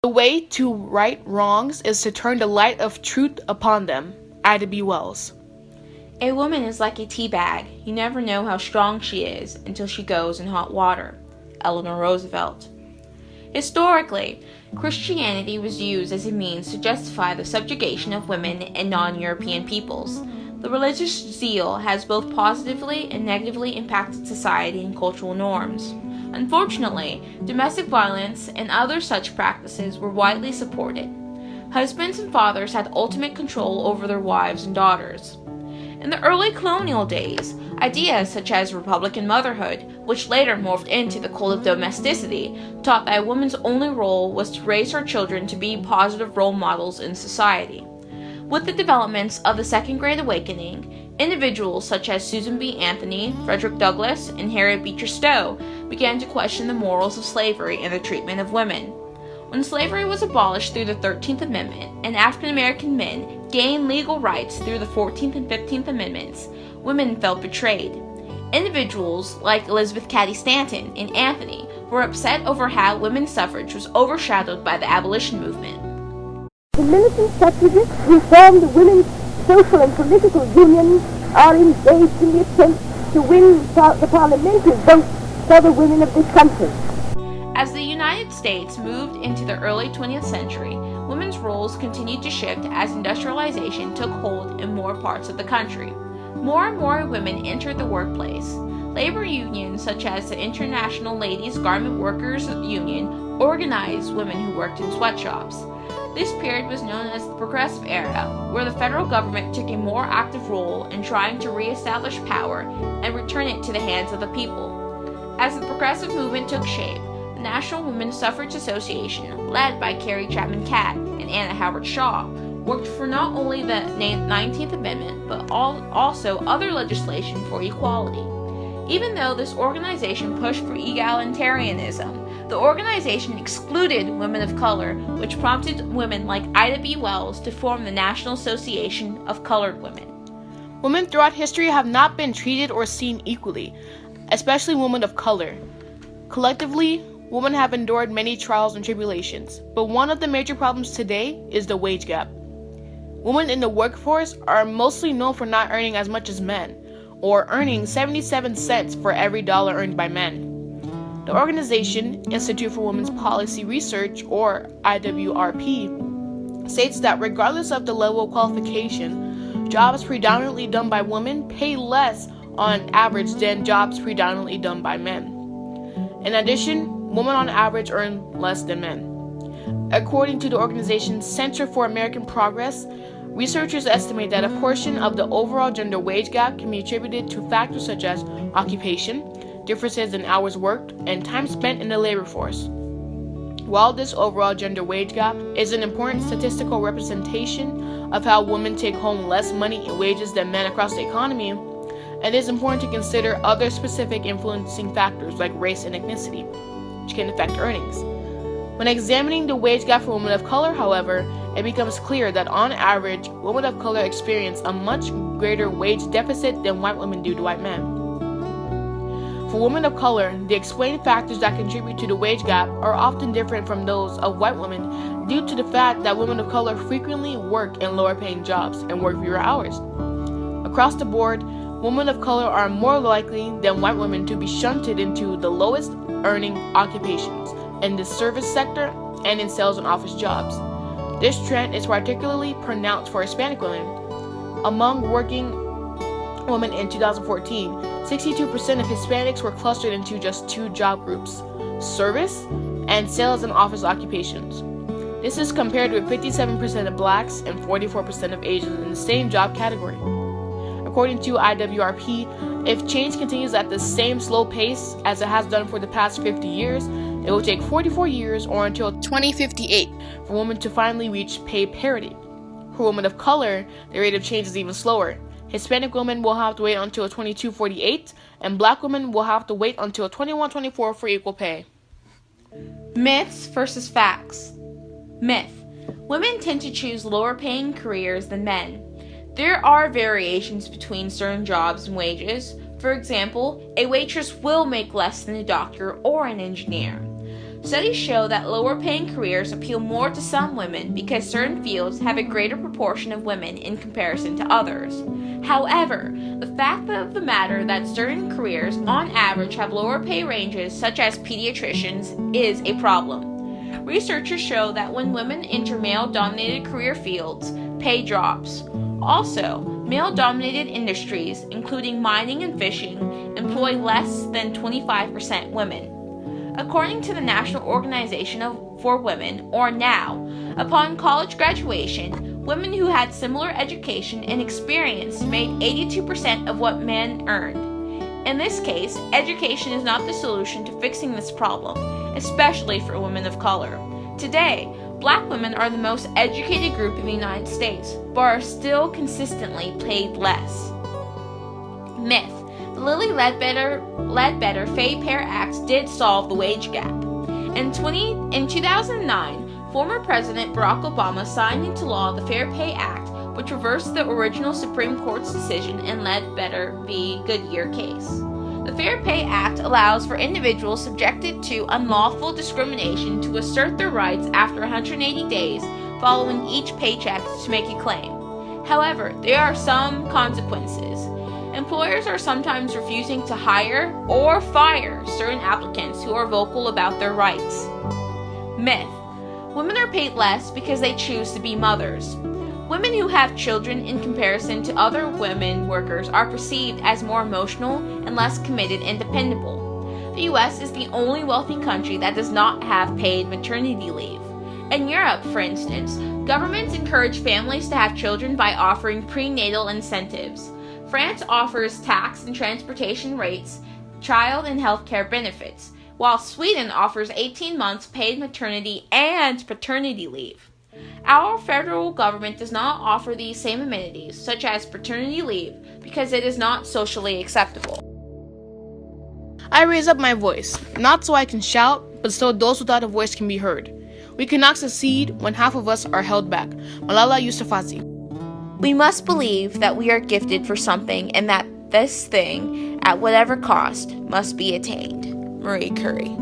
The way to right wrongs is to turn the light of truth upon them. Ida B. Wells. A woman is like a tea bag. You never know how strong she is until she goes in hot water. Eleanor Roosevelt. Historically, Christianity was used as a means to justify the subjugation of women and non-European peoples. The religious zeal has both positively and negatively impacted society and cultural norms. Unfortunately, domestic violence and other such practices were widely supported. Husbands and fathers had ultimate control over their wives and daughters. In the early colonial days, ideas such as Republican motherhood, which later morphed into the cult of domesticity, taught that a woman's only role was to raise her children to be positive role models in society. With the developments of the Second Great Awakening, individuals such as Susan B. Anthony, Frederick Douglass, and Harriet Beecher Stowe began to question the morals of slavery and the treatment of women. When slavery was abolished through the 13th Amendment and African American men gained legal rights through the 14th and 15th Amendments, women felt betrayed. Individuals like Elizabeth Cady Stanton and Anthony were upset over how women's suffrage was overshadowed by the abolition movement. The militant suffragists who formed the women's social and political unions are engaged in the attempt to win the parliamentary vote for the women of this country. As the United States moved into the early 20th century, women's roles continued to shift as industrialization took hold in more parts of the country. More and more women entered the workplace. Labor unions such as the International Ladies Garment Workers Union organized women who worked in sweatshops. This period was known as the Progressive Era, where the federal government took a more active role in trying to reestablish power and return it to the hands of the people. As the progressive movement took shape, the National Women's Suffrage Association, led by Carrie Chapman Catt and Anna Howard Shaw, worked for not only the 19th Amendment, but also other legislation for equality. Even though this organization pushed for egalitarianism, the organization excluded women of color, which prompted women like Ida B. Wells to form the National Association of Colored Women. Women throughout history have not been treated or seen equally, especially women of color. Collectively, women have endured many trials and tribulations, but one of the major problems today is the wage gap. Women in the workforce are mostly known for not earning as much as men, or earning 77 cents for every dollar earned by men. The organization, Institute for Women's Policy Research, or IWRP, states that regardless of the level of qualification, jobs predominantly done by women pay less on average than jobs predominantly done by men. In addition, women on average earn less than men. According to the organization's Center for American Progress, researchers estimate that a portion of the overall gender wage gap can be attributed to factors such as occupation, differences in hours worked, and time spent in the labor force. While this overall gender wage gap is an important statistical representation of how women take home less money in wages than men across the economy, it is important to consider other specific influencing factors like race and ethnicity, which can affect earnings. When examining the wage gap for women of color, however, it becomes clear that on average, women of color experience a much greater wage deficit than white women do to white men. For women of color, the explained factors that contribute to the wage gap are often different from those of white women due to the fact that women of color frequently work in lower paying jobs and work fewer hours. Across the board, women of color are more likely than white women to be shunted into the lowest earning occupations in the service sector and in sales and office jobs. This trend is particularly pronounced for Hispanic women. Among working women in 2014, 62% of Hispanics were clustered into just two job groups, service and sales and office occupations. This is compared with 57% of blacks and 44% of Asians in the same job category. According to IWRP, if change continues at the same slow pace as it has done for the past 50 years, it will take 44 years or until 2058 for women to finally reach pay parity. For women of color, the rate of change is even slower. Hispanic women will have to wait until 2248, and black women will have to wait until 2124 for equal pay. Myths versus facts. Myth. Women tend to choose lower paying careers than men. There are variations between certain jobs and wages. For example, a waitress will make less than a doctor or an engineer. Studies show that lower-paying careers appeal more to some women because certain fields have a greater proportion of women in comparison to others. However, the fact of the matter that certain careers, on average, have lower pay ranges, such as pediatricians, is a problem. Researchers show that when women enter male-dominated career fields, pay drops. Also, male-dominated industries, including mining and fishing, employ less than 25% women. According to the National Organization for Women, or NOW, upon college graduation, women who had similar education and experience made 82% of what men earned. In this case, education is not the solution to fixing this problem, especially for women of color. Today, Black women are the most educated group in the United States, but are still consistently paid less. Myth: the Lilly Ledbetter Fair Act did solve the wage gap. In 2009, former President Barack Obama signed into law the Fair Pay Act, which reversed the original Supreme Court's decision in Ledbetter v. Goodyear case. The Fair Pay Act allows for individuals subjected to unlawful discrimination to assert their rights after 180 days following each paycheck to make a claim. However, there are some consequences. Employers are sometimes refusing to hire or fire certain applicants who are vocal about their rights. Myth: women are paid less because they choose to be mothers. Women who have children in comparison to other women workers are perceived as more emotional and less committed and dependable. The US is the only wealthy country that does not have paid maternity leave. In Europe, for instance, governments encourage families to have children by offering prenatal incentives. France offers tax and transportation rates, child and health care benefits, while Sweden offers 18 months paid maternity and paternity leave. Our federal government does not offer these same amenities, such as paternity leave, because it is not socially acceptable. I raise up my voice, not so I can shout, but so those without a voice can be heard. We cannot succeed when half of us are held back. Malala Yousafzai. We must believe that we are gifted for something and that this thing, at whatever cost, must be attained. Marie Curie.